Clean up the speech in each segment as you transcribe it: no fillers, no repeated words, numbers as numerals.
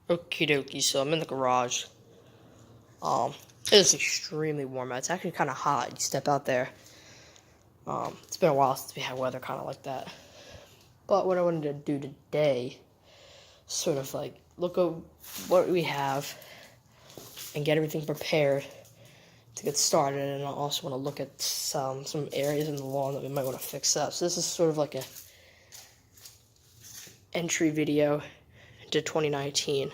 Okie dokie, so I'm in the garage. It is extremely warm out. It's actually kind of hot. You step out there. It's been a while since we had weather kind of like that. But what I wanted to do today, sort of like look at what we have and get everything prepared to get started. And I also want to look at some areas in the lawn that we might want to fix up. So this is sort of like a entry video into 2019.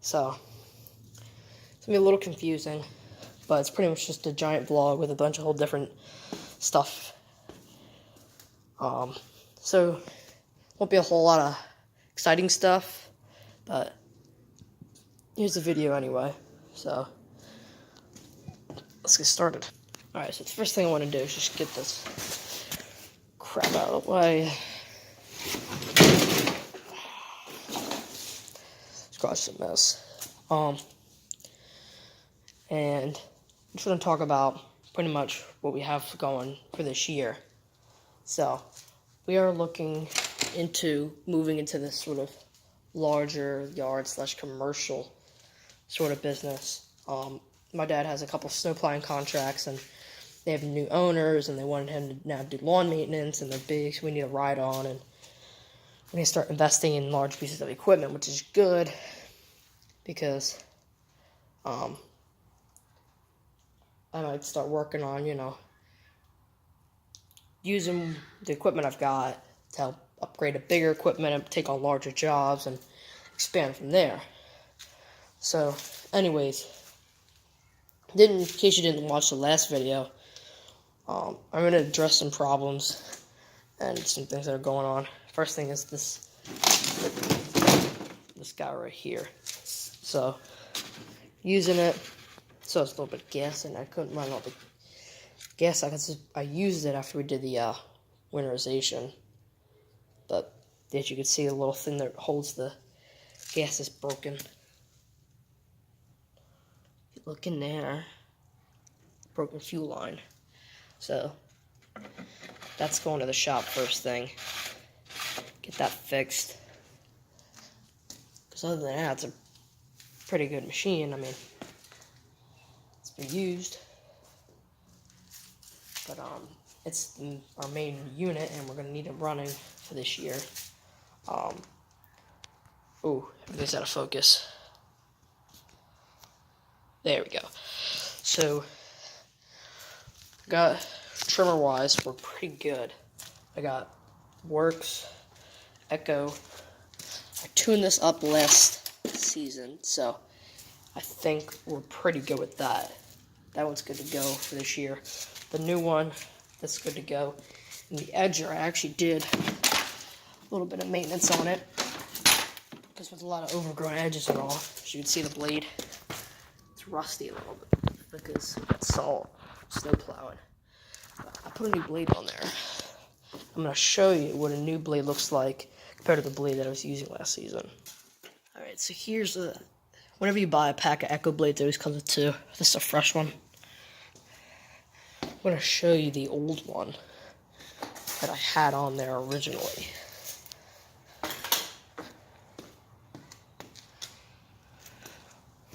So it's gonna be a little confusing, but it's pretty much just a giant vlog with a bunch of whole different stuff. So won't be a whole lot of exciting stuff, but here's the video anyway. So let's get started. Alright, so the first thing I want to do is just get this crap out of the way. This garage is a mess. And I'm just going to talk about pretty much what we have going for this year. So we are looking into moving into this sort of larger yard / commercial sort of business. My dad has a couple snowplowing contracts, and they have new owners, and they wanted him to now do lawn maintenance, and they're big, so we need a ride on, and we're going to start investing in large pieces of equipment, which is good, because I might start working on, using the equipment I've got to help upgrade a bigger equipment and take on larger jobs and expand from there. So, anyways, in case you didn't watch the last video, I'm going to address some problems and some things that are going on. First thing is this guy right here. So, using it, so it's a little bit of gas, and I couldn't run all the gas. I used it after we did the winterization, but as you can see, the little thing that holds the gas is broken. Look in there, broken fuel line. So that's going to the shop first thing. Get that fixed. Because other than that, it's a pretty good machine. I mean, it's been used, but it's our main unit, and we're gonna need it running for this year. Everything's out of focus. There we go. So, got trimmer-wise, we're pretty good. I got Works, Echo. I tuned this up last season, so I think we're pretty good with that. That one's good to go for this year. The new one, that's good to go. And the Edger, I actually did a little bit of maintenance on it, because with a lot of overgrown edges and all, as you can see the blade, it's rusty a little bit because it's salt, snow plowing. I put a new blade on there. I'm going to show you what a new blade looks like compared to the blade that I was using last season. Alright, so here's whenever you buy a pack of Echo blades, it always comes with two. This is a fresh one. I'm going to show you the old one that I had on there originally.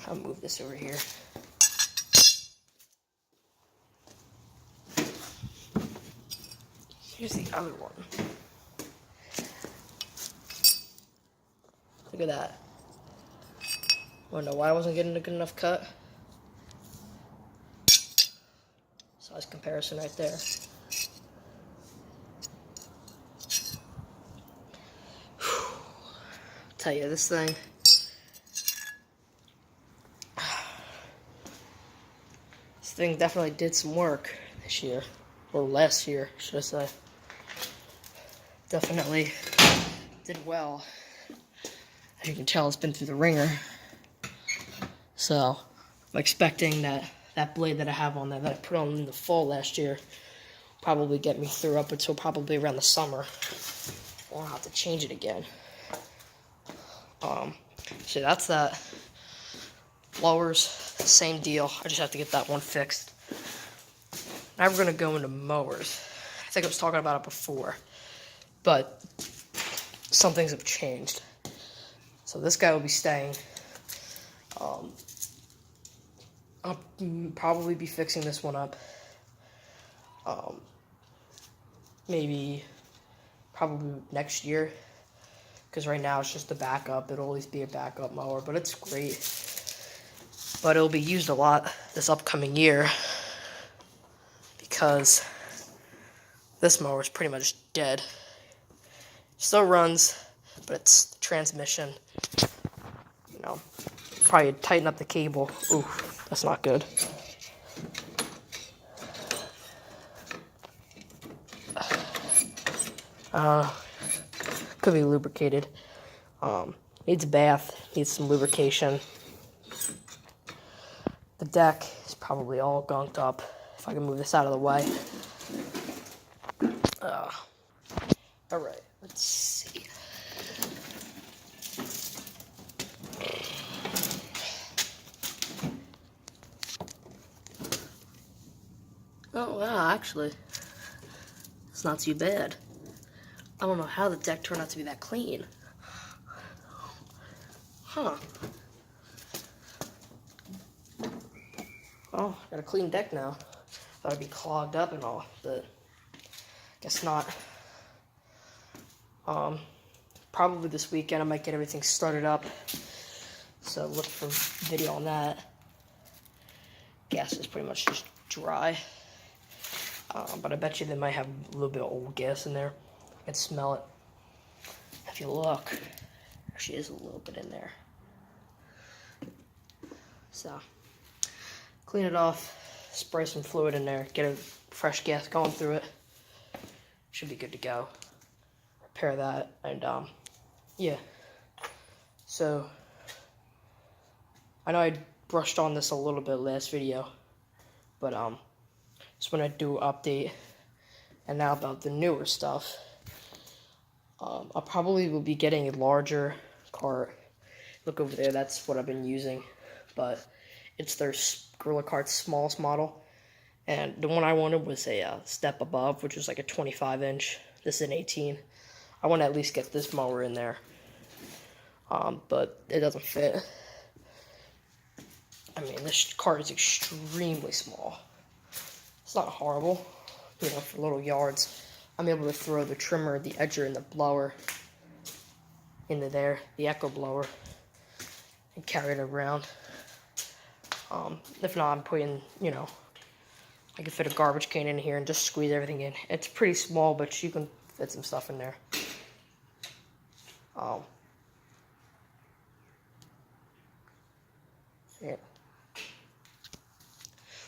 I'll move this over here. Here's the other one. Look at that. Wanna know why I wasn't getting a good enough cut? Size comparison right there. Tell you, this thing, definitely did some work this year, or last year, should I say. Definitely did well. As you can tell, it's been through the ringer. So I'm expecting that blade that I have on there, that I put on in the fall last year, probably get me through up until probably around the summer. Or I'll have to change it again. So that's that. Blowers, same deal. I just have to get that one fixed. Now we're going to go into mowers. I think I was talking about it before, but some things have changed. So this guy will be staying. I'll probably be fixing this one up. Probably next year. Because right now it's just a backup. It'll always be a backup mower, but it's great. But it'll be used a lot this upcoming year because this mower is pretty much dead. Still runs, but it's the transmission. You know, probably tighten up the cable. Ooh, that's not good. Could be lubricated. Needs a bath, needs some lubrication. The deck is probably all gunked up. If I can move this out of the way. Alright, let's see. Oh, wow, actually, it's not too bad. I don't know how the deck turned out to be that clean. Huh. Oh, got a clean deck now. Thought it'd be clogged up and all, but guess not. Probably this weekend I might get everything started up. So look for video on that. Gas is pretty much just dry. But I bet you they might have a little bit of old gas in there. I can smell it. If you look, there actually is a little bit in there. So, clean it off, spray some fluid in there, get a fresh gas going through it. Should be good to go. Repair that, and yeah. So, I know I brushed on this a little bit last video, but just when I do update, and now about the newer stuff. I probably will be getting a larger cart. Look over there, that's what I've been using. But it's their Gorilla Cart's smallest model. And the one I wanted was a step above, which was like a 25-inch. This is an 18. I want to at least get this mower in there. But it doesn't fit. I mean, this cart is extremely small. It's not horrible, you know, for little yards. I'm able to throw the trimmer, the edger, and the blower into there, the echo blower, and carry it around. If not, I'm putting, you know, I can fit a garbage can in here and just squeeze everything in. It's pretty small, but you can fit some stuff in there. Yeah.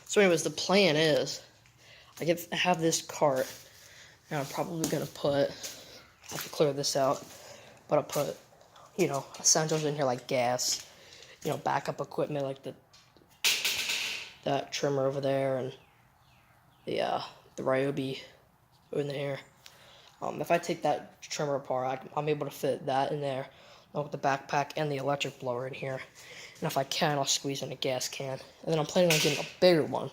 So anyways, the plan is, I have this cart. And I'm probably going to I have to clear this out, but I'll put, you know, essentials in here like gas, you know, backup equipment like that trimmer over there and the Ryobi in there. If I take that trimmer apart, I'm able to fit that in there, along with the backpack and the electric blower in here. And if I can, I'll squeeze in a gas can. And then I'm planning on getting a bigger one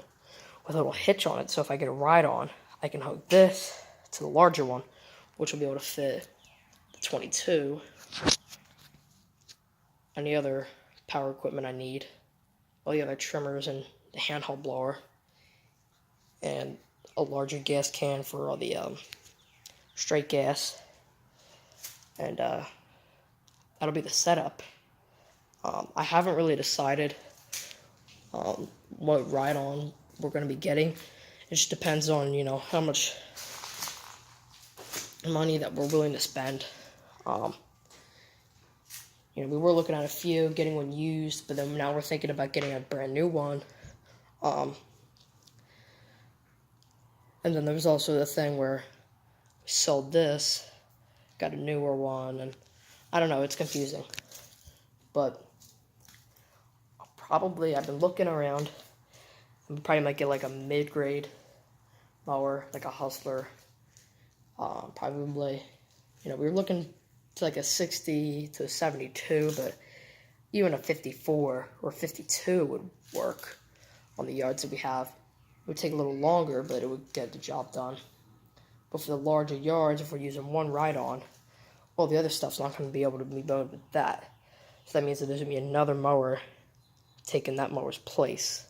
with a little hitch on it, so if I get a ride on, I can hook this to the larger one, which will be able to fit the 22, and the other power equipment I need, all the other trimmers and the handheld blower, and a larger gas can for all the straight gas, and that'll be the setup. I haven't really decided what ride-on we're going to be getting. It just depends on, you know, how much money that we're willing to spend. You know, we were looking at a few, getting one used, but then now we're thinking about getting a brand new one. And then there was also the thing where we sold this, got a newer one, and I don't know, it's confusing. But I've been looking around, and probably might get like a mid-grade mower, like a Hustler. Probably, you know, we were looking to like a 60 to a 72, but even a 54 or 52 would work on the yards that we have. It would take a little longer, but it would get the job done. But for the larger yards, if we're using one ride-on, all the other stuff's not going to be able to be done with that. So that means that there's going to be another mower taking that mower's place.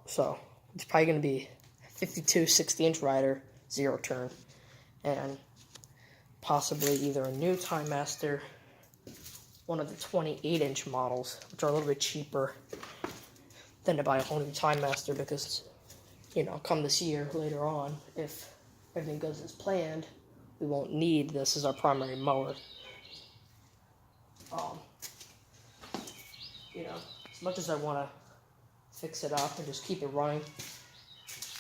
So it's probably going to be 52 60-inch rider, 0 turn, and possibly either a new Time Master, one of the 28-inch models, which are a little bit cheaper than to buy a whole new Time Master, because, you know, come this year, later on, if everything goes as planned, we won't need this as our primary mower. You know, as much as I want to fix it up and just keep it running,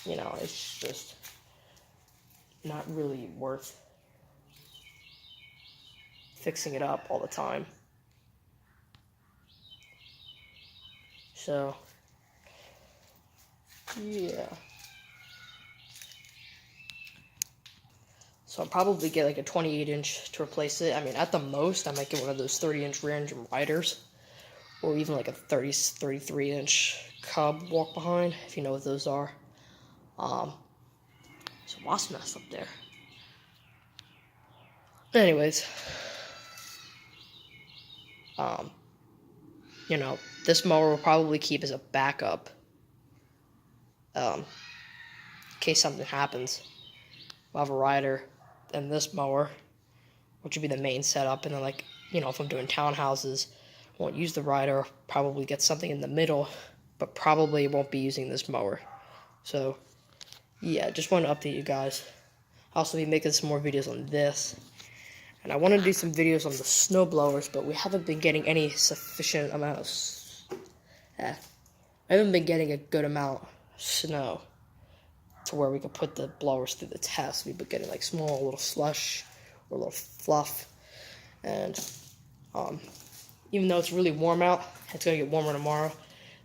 you know, it's just not really worth fixing it up all the time. So, yeah. So I'll probably get like a 28-inch to replace it. I mean, at the most, I might get one of those 30-inch rear engine riders, or even like a 33-inch Cub walk behind, if you know what those are. There's a wasp nest up there. Anyways, you know, this mower will probably keep as a backup, in case something happens. We'll have a rider and this mower, which would be the main setup, and then, like, you know, if I'm doing townhouses, won't use the rider, probably get something in the middle, but probably won't be using this mower. So, yeah, just want to update you guys. I'll also be making some more videos on this, and I want to do some videos on the snow blowers, but we haven't been getting any sufficient amount of, I haven't been getting a good amount of snow to where we can put the blowers through the test. We've been getting like small little slush or little fluff, and even though it's really warm out, it's gonna get warmer tomorrow.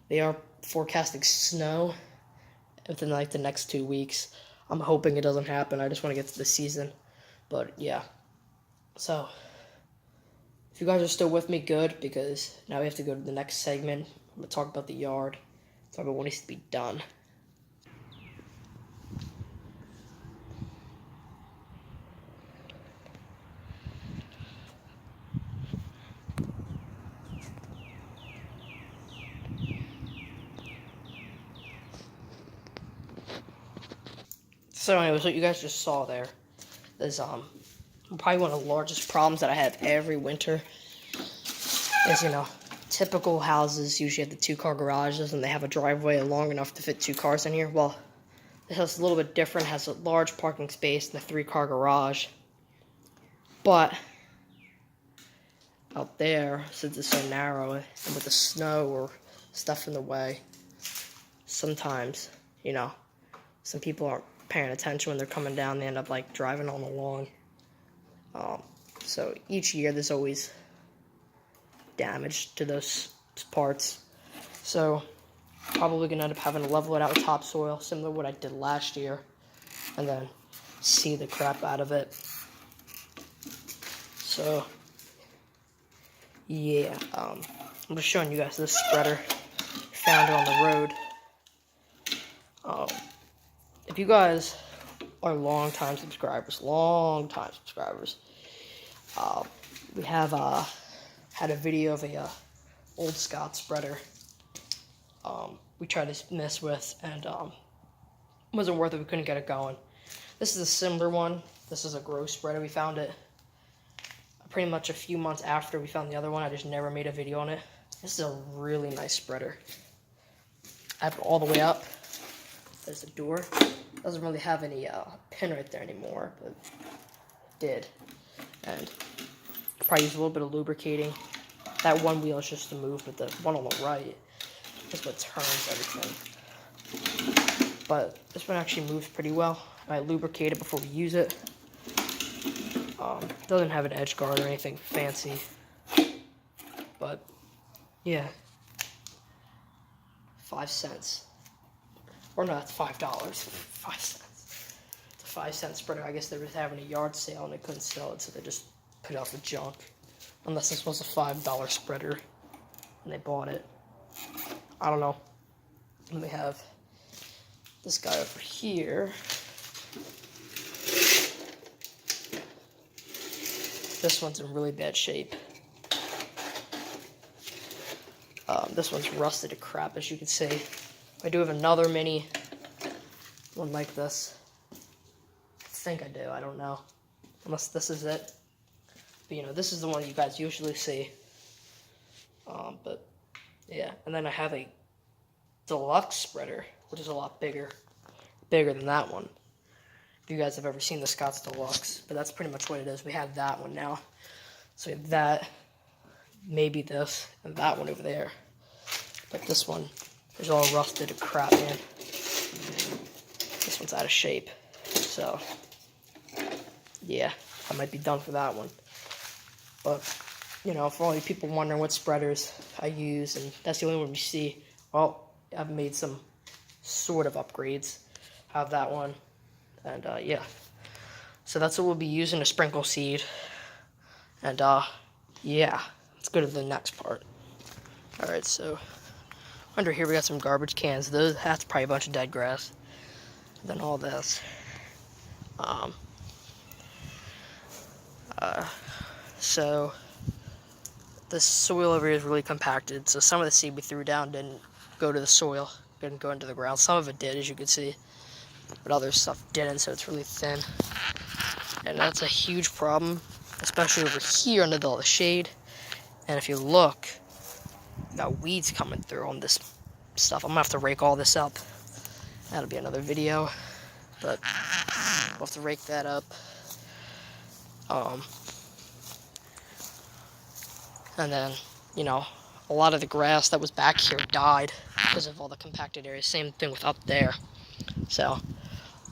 They are forecasting snow within like the next 2 weeks. I'm hoping it doesn't happen. I just want to get to the season, but yeah. So if you guys are still with me, good, because now we have to go to the next segment. I'm gonna talk about the yard, talk about what needs to be done. So anyways, what you guys just saw there is probably one of the largest problems that I have every winter is, you know, typical houses usually have the 2-car garages and they have a driveway long enough to fit 2 cars in here. Well, this house is a little bit different, has a large parking space and a 3-car garage. But out there, since it's so narrow and with the snow or stuff in the way, sometimes, you know, some people aren't paying attention when they're coming down. They end up like driving on the lawn. So each year there's always damage to those parts. So probably gonna end up having to level it out with topsoil, similar to what I did last year, and then see the crap out of it. So yeah, I'm just showing you guys this spreader. Found it on the road. If you guys are long-time subscribers, we have had a video of a old Scott spreader we tried to mess with, and wasn't worth it. We couldn't get it going. This is a similar one. This is a gross spreader. We found it pretty much a few months after we found the other one. I just never made a video on it. This is a really nice spreader. I have it all the way up. There's a door. Doesn't really have any pin right there anymore, but it did. And probably use a little bit of lubricating. That one wheel is just to move, but the one on the right is what turns everything. But this one actually moves pretty well. I lubricate it before we use it. Doesn't have an edge guard or anything fancy, but yeah, 5 cents. Or no, that's $5. 5 cents. It's a 5-cent spreader. I guess they were having a yard sale and they couldn't sell it, so they just put it out for junk. Unless this was a $5 spreader and they bought it. I don't know. And we have this guy over here. This one's in really bad shape. This one's rusted to crap, as you can see. I do have another mini one like this. I think I do, I don't know. Unless this is it. But, you know, this is the one you guys usually see. But, yeah. And then I have a deluxe spreader, which is a lot bigger than that one. If you guys have ever seen the Scott's Deluxe. But that's pretty much what it is. We have that one now. So we have that, maybe this, and that one over there. But this one is all rusted to crap, man. This one's out of shape. So, yeah, I might be done for that one. But, you know, for all you people wondering what spreaders I use, and that's the only one you see, well, I've made some sort of upgrades. I have that one, and, yeah. So that's what we'll be using to sprinkle seed. And, yeah, let's go to the next part. Alright, so under here we got some garbage cans. That's probably a bunch of dead grass. And then all this. So this soil over here is really compacted. So some of the seed we threw down didn't go to the soil, didn't go into the ground. Some of it did, as you can see, but other stuff didn't. So it's really thin, and that's a huge problem, especially over here under all the shade. And if you look, you got weeds coming through on this stuff. I'm gonna have to rake all this up. That'll be another video, but we'll have to rake that up. And then, you know, a lot of the grass that was back here died because of all the compacted areas. Same thing with up there. So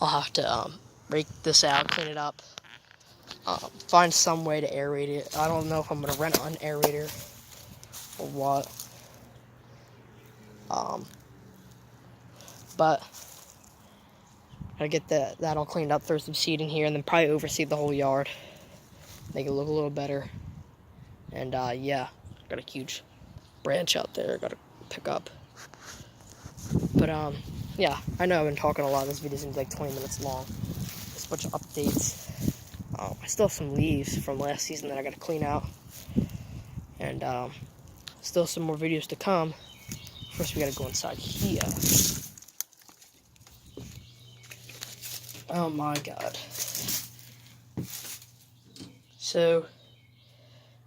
I'll have to rake this out, clean it up, find some way to aerate it. I don't know if I'm gonna rent an aerator or what. But I get that all cleaned up, throw some seed in here, and then probably overseed the whole yard, make it look a little better. And yeah, got a huge branch out there I gotta pick up. But yeah, I know I've been talking a lot. This video's gonna be like 20 minutes long. Just a bunch of updates. I still have some leaves from last season that I gotta clean out, and still some more videos to come. First, we gotta go inside here. Oh my god. So,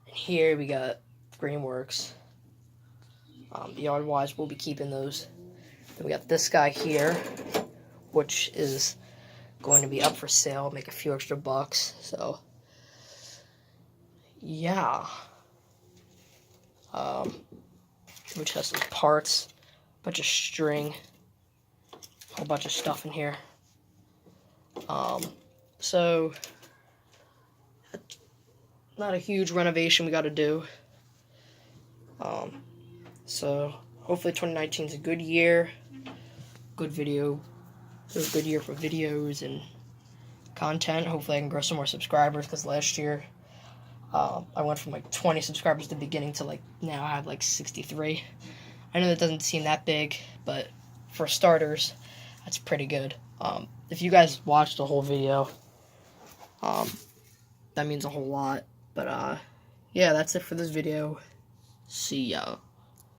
in here we got Greenworks. The yard wise, we'll be keeping those. Then we got this guy here, which is going to be up for sale, make a few extra bucks. So, yeah. Which has some parts, bunch of string, a whole bunch of stuff in here. So not a huge renovation we got to do. So hopefully 2019 is a good year, good year for videos and content. Hopefully I can grow some more subscribers, because last year I went from like 20 subscribers at the beginning to like now I have like 63. I know that doesn't seem that big, but for starters, that's pretty good. If you guys watched the whole video, that means a whole lot. But yeah, that's it for this video. See ya.